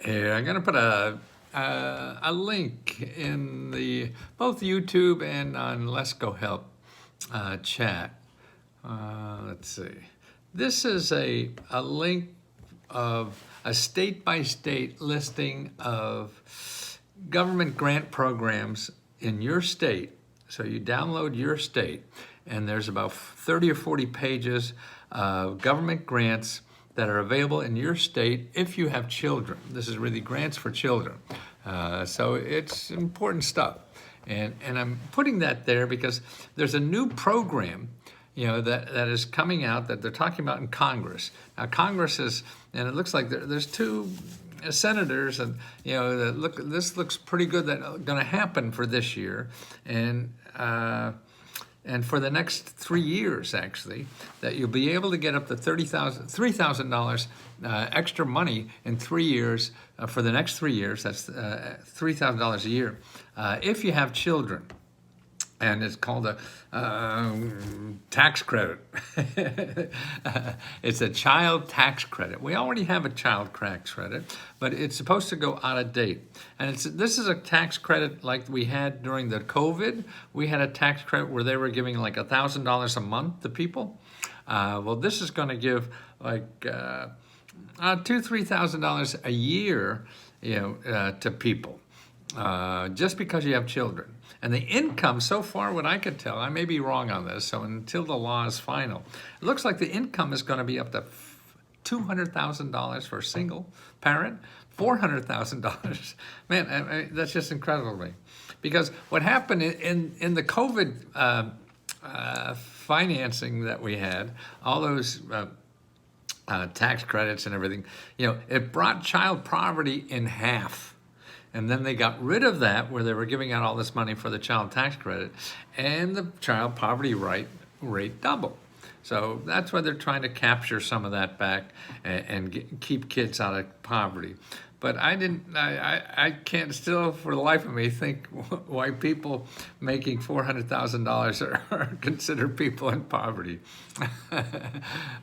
Here, I'm going to put a link in the both YouTube and on Let's Go Help chat. Let's see. This is a link of a state-by-state listing of government grant programs in your state. So you download your state, and there's about 30 or 40 pages of government grants that are available in your state if you have children. This is really grants for children. So it's important stuff. And I'm putting that there because there's a new program, that is coming out that they're talking about in Congress. Now Congress is, and it looks like there's two senators, and this looks pretty good, that going to happen for this year, and for the next 3 years, actually, that you'll be able to get up to $3,000 extra money in 3 years for the next 3 years. That's $3,000 a year if you have children. And it's called a tax credit. It's a child tax credit. We already have a child tax credit, but it's supposed to go out of date. And this is a tax credit like we had during the COVID. We had a tax credit where they were giving like $1,000 a month to people. Well, this is going to give like $2,000-3,000 a year, to people, just because you have children. And the income, so far, what I could tell, I may be wrong on this, so until the law is final, it looks like the income is going to be up to $200,000 for a single parent, $400,000. Man, that's just incredible to me. Because what happened in the COVID financing that we had, all those tax credits and everything, it brought child poverty in half. And then they got rid of that, where they were giving out all this money for the child tax credit, and the child poverty rate doubled. So that's why they're trying to capture some of that back and keep kids out of poverty. But I can't still, for the life of me, think why people making $400,000 are considered people in poverty.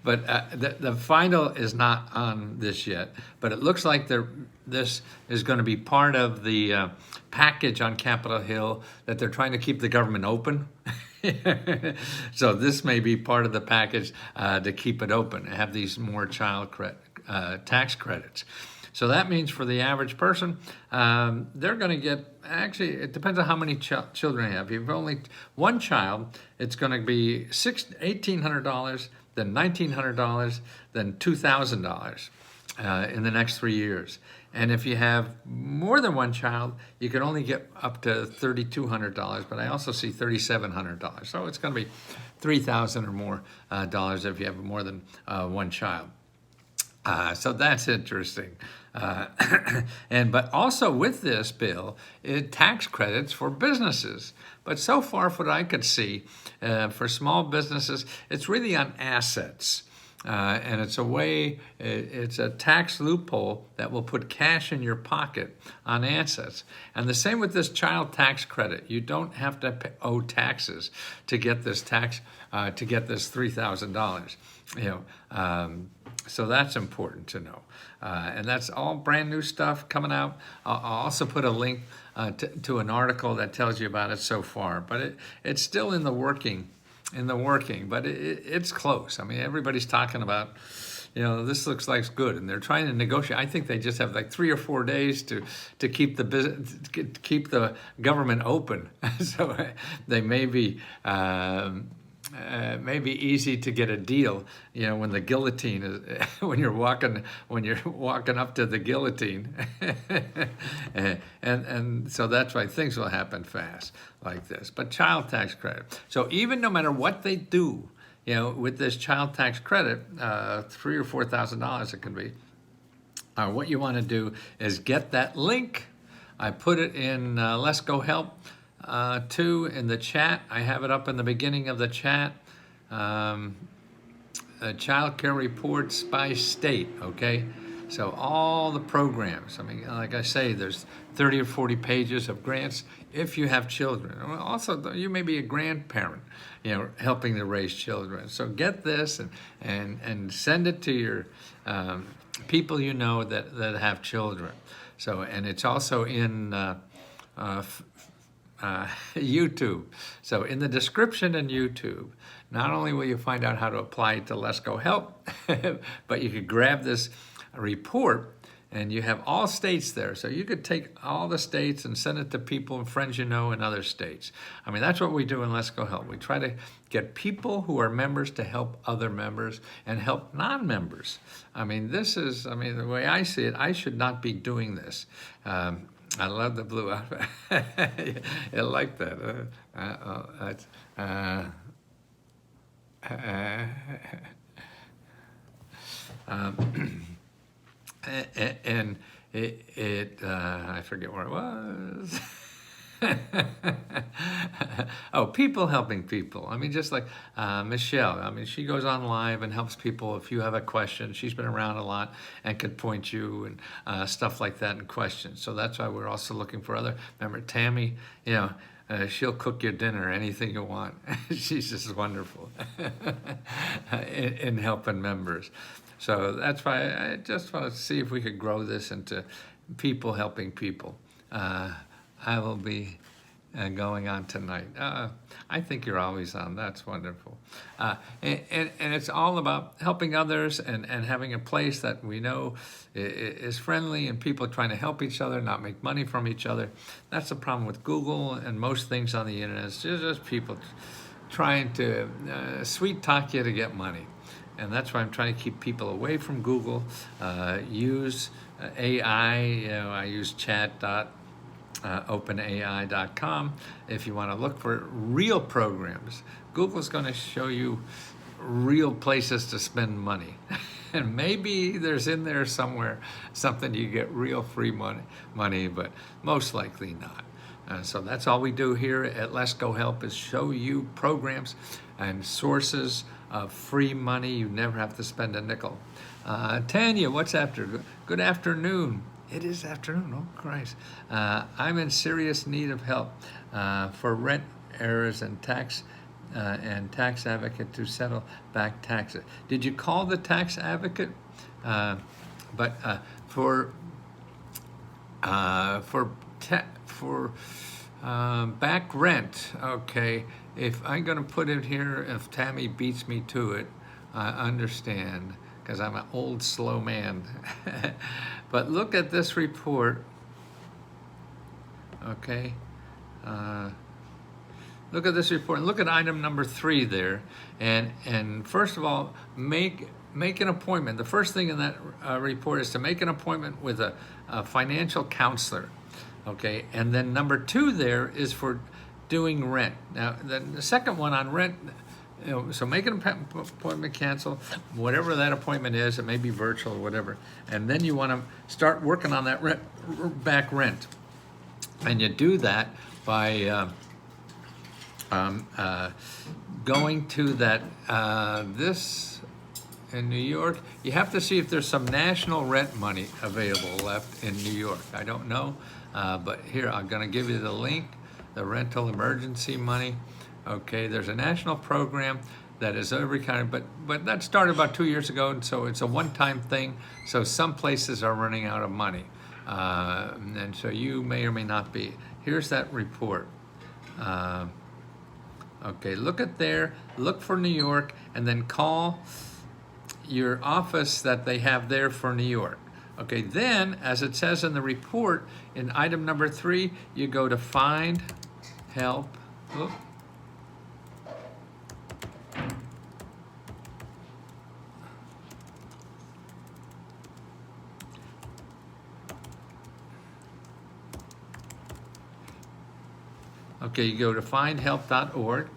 But the final is not on this yet. But it looks like this is going to be part of the package on Capitol Hill, that they're trying to keep the government open. So this may be part of the package to keep it open, have these more child tax credits. So that means for the average person, they're going to get, actually, it depends on how many children you have. If you have only one child, it's going to be $1,800, then $1,900, then $2,000 in the next 3 years. And if you have more than one child, you can only get up to $3,200, but I also see $3,700. So it's going to be $3,000 or more dollars if you have more than one child. So that's interesting. But also with this bill, tax credits for businesses. But so far, from what I could see, for small businesses, it's really on assets. And it's it's a tax loophole that will put cash in your pocket on assets. And the same with this child tax credit. You don't have to owe taxes to get this to get this $3,000. So that's important to know. And that's all brand new stuff coming out. I'll also put a link to an article that tells you about it so far. But it's still in the working, but it's close. I mean, everybody's talking about, this looks like it's good, and they're trying to negotiate. I think they just have like 3 or 4 days to keep the government open. So they may be easy to get a deal, when the guillotine is, when you're walking up to the guillotine, and so that's why things will happen fast like this. But child tax credit. So even no matter what they do, with this child tax credit, $3,000 or $4,000 it can be. What you want to do is get that link. I put it in Let's Go Help. Two in the chat. I have it up in the beginning of the chat. Child care reports by state, okay? So all the programs, I mean, like I say, there's 30 or 40 pages of grants if you have children. Also, you may be a grandparent, helping to raise children. So get this and send it to your people you know that have children. So, and it's also in YouTube. So in the description in YouTube, not only will you find out how to apply it to Let's Go Help, but you could grab this report and you have all states there. So you could take all the states and send it to people and friends you know in other states. I mean, that's what we do in Let's Go Help. We try to get people who are members to help other members and help non-members. I mean, the way I see it, I should not be doing this. I love the blue outfit. I like that. And I forget where it was. Oh, people helping people. I mean, just like Michelle. I mean, she goes on live and helps people if you have a question. She's been around a lot and could point you and stuff like that and questions. So that's why we're also looking for other. Remember, Tammy, she'll cook your dinner, anything you want. She's just wonderful in helping members. So that's why I just want to see if we could grow this into people helping people. I will be going on tonight. I think you're always on. That's wonderful. And it's all about helping others and having a place that we know is friendly and people trying to help each other, not make money from each other. That's the problem with Google and most things on the internet. It's just people trying to sweet talk you to get money. And that's why I'm trying to keep people away from Google. Use AI. I use chat.openai.com if you want to look for real programs. Google's going to show you real places to spend money. And maybe there's in there somewhere something you get real free money, but most likely not. So that's all we do here at Let's Go Help is show you programs and sources of free money. You never have to spend a nickel. Tanya, what's after? Good afternoon. It is afternoon, oh Christ. I'm in serious need of help for rent errors and tax advocate to settle back taxes. Did you call the tax advocate? But for back rent, okay, if I'm gonna put it here, if Tammy beats me to it, I understand, because I'm an old, slow man. But look at this report, okay? Look at this report, and look at item number 3 there. And first of all, make an appointment. The first thing in that report is to make an appointment with a financial counselor, okay? And then number 2 there is for doing rent. Now, the second one on rent, so make an appointment, cancel, whatever that appointment is. It may be virtual or whatever. And then you want to start working on that back rent. And you do that by going to that, this in New York. You have to see if there's some national rent money available left in New York. I don't know, but here, I'm going to give you the link, the rental emergency money. Okay, there's a national program that is every kind of, but that started about 2 years ago, and so it's a one-time thing. So some places are running out of money, and so you may or may not be. Here's that report. Okay, look at there, look for New York, and then call your office that they have there for New York. Okay, then, as it says in the report, in item number 3, you go to find help. Oh. Okay, you go to findhelp.org.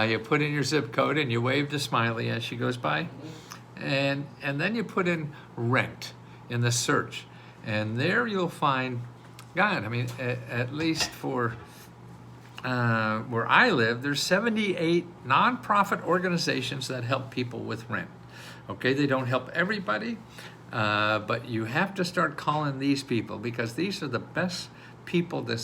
You put in your zip code and you wave to Smiley as she goes by. And then you put in rent in the search. And there you'll find, God, I mean, at least for where I live, there's 78 nonprofit organizations that help people with rent. Okay, they don't help everybody, but you have to start calling these people because these are the best people to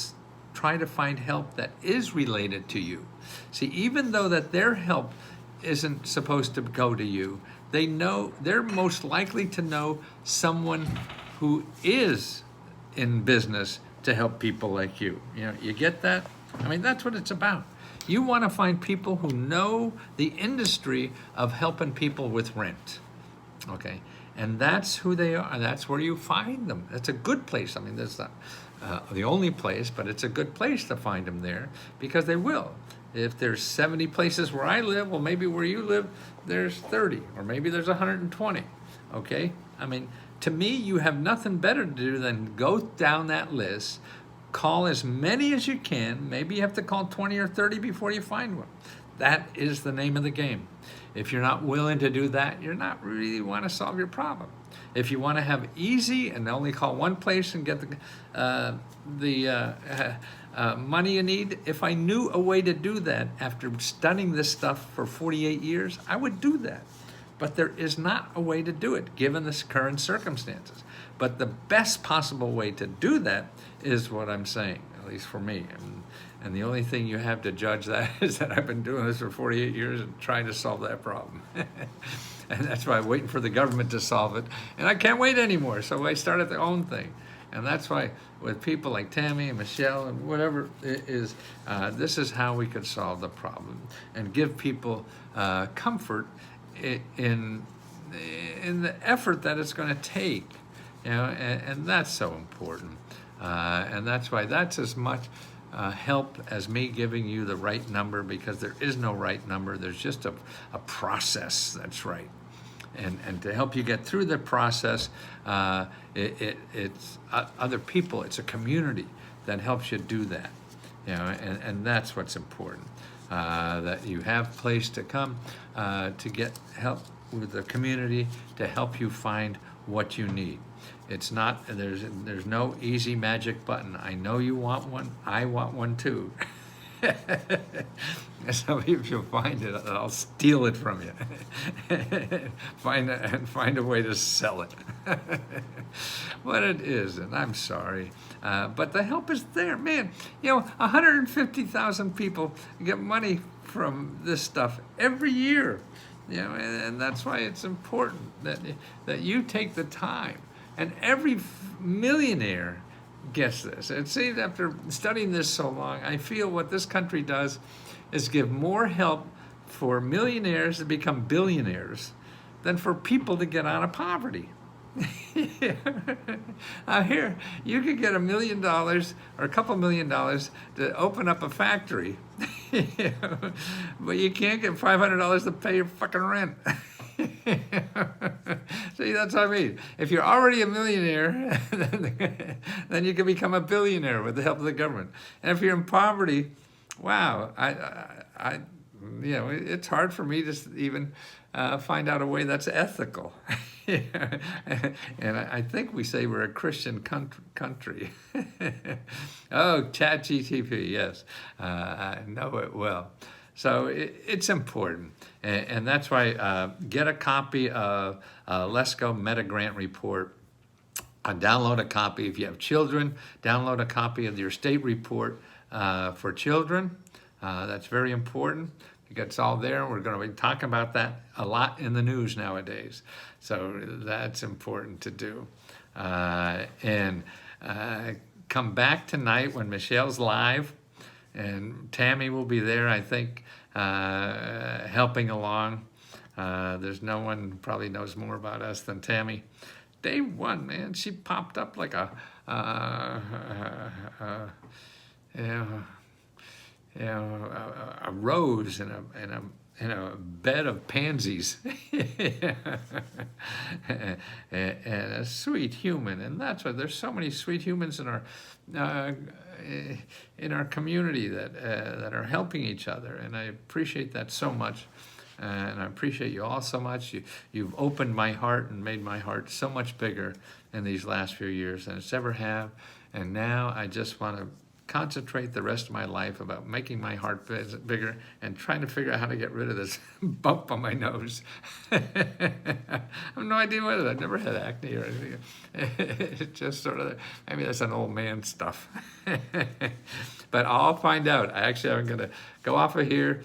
try to find help that is related to you. See, even though that their help isn't supposed to go to you, they're most likely to know someone who is in business to help people like you. You get that? I mean, that's what it's about. You want to find people who know the industry of helping people with rent. Okay, and that's who they are. That's where you find them. It's a good place. I mean, that's not the only place, but it's a good place to find them there, because they will. If there's 70 places where I live, well, maybe where you live, there's 30, or maybe there's 120. Okay, I mean, to me, you have nothing better to do than go down that list, call as many as you can. Maybe you have to call 20 or 30 before you find one. That is the name of the game. If you're not willing to do that, you're not really want to solve your problem. If you want to have easy and only call one place and get the money you need, if I knew a way to do that after studying this stuff for 48 years, I would do that. But there is not a way to do it given the current circumstances. But the best possible way to do that is what I'm saying, at least for me. And the only thing you have to judge that is that I've been doing this for 48 years and trying to solve that problem. And that's why I'm waiting for the government to solve it. And I can't wait anymore, so I started the own thing. And that's why with people like Tammy and Michelle and whatever it is, this is how we could solve the problem and give people comfort in the effort that it's going to take, and that's so important. And that's why that's as much help as me giving you the right number, because there is no right number. There's just a process that's right. And to help you get through the process, it's other people, it's a community that helps you do that. And that's what's important. That you have a place to come to get help with the community to help you find what you need. It's not, there's no easy magic button. I know you want one. I want one too. So if you find it, I'll steal it from you. Find a way to sell it. What it is, and I'm sorry, but the help is there, man. 150,000 people get money from this stuff every year. And that's why it's important that you take the time. And every millionaire gets this. It seems after studying this so long, I feel what this country does is give more help for millionaires to become billionaires than for people to get out of poverty. Here, you could get $1 million or a couple $1 million to open up a factory, but you can't get $500 to pay your fucking rent. See, that's what I mean. If you're already a millionaire, then you can become a billionaire with the help of the government. And if you're in poverty, wow, it's hard for me to even find out a way that's ethical. And I think we say we're a Christian country. Oh, ChatGPT, yes, I know it well. So it's important, and that's why get a copy of Lesko Meta Grant Report. Download a copy. If you have children, download a copy of your state report for children. That's very important. It's all there. We're going to be talking about that a lot in the news nowadays. So that's important to do. And come back tonight when Michelle's live. And Tammy will be there, I think, helping along. There's no one who probably knows more about us than Tammy. Day one, man, she popped up like a rose in a bed of pansies, and a sweet human. And that's why there's so many sweet humans in our community that are helping each other, and I appreciate that so much. And I appreciate you all so much. You've opened my heart and made my heart so much bigger in these last few years than it's ever have. And now I just want to concentrate the rest of my life about making my heart bigger and trying to figure out how to get rid of this bump on my nose. I have no idea what it is. I've never had acne or anything. It's just sort of, maybe that's an old man stuff. But I'll find out. I'm going to go off of here.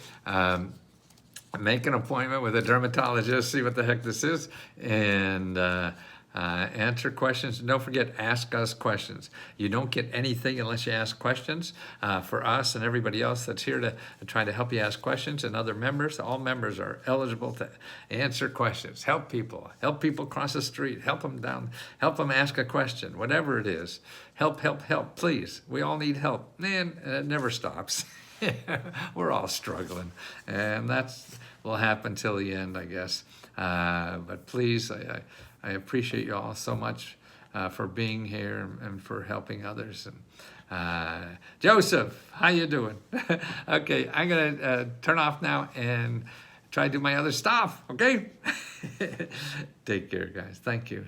make an appointment with a dermatologist, see what the heck this is, and answer questions. And don't forget, ask us questions. You don't get anything unless you ask questions. For us and everybody else that's here to try to help you ask questions, and other members, all members are eligible to answer questions. Help people cross the street, help them down, help them ask a question, whatever it is. Help, please. We all need help. Man, it never stops. We're all struggling, and that's will happen till the end, I guess. But please, I appreciate you all so much for being here and for helping others. And Joseph, how you doing? Okay, I'm gonna turn off now and try to do my other stuff. Okay. Take care, guys. Thank you.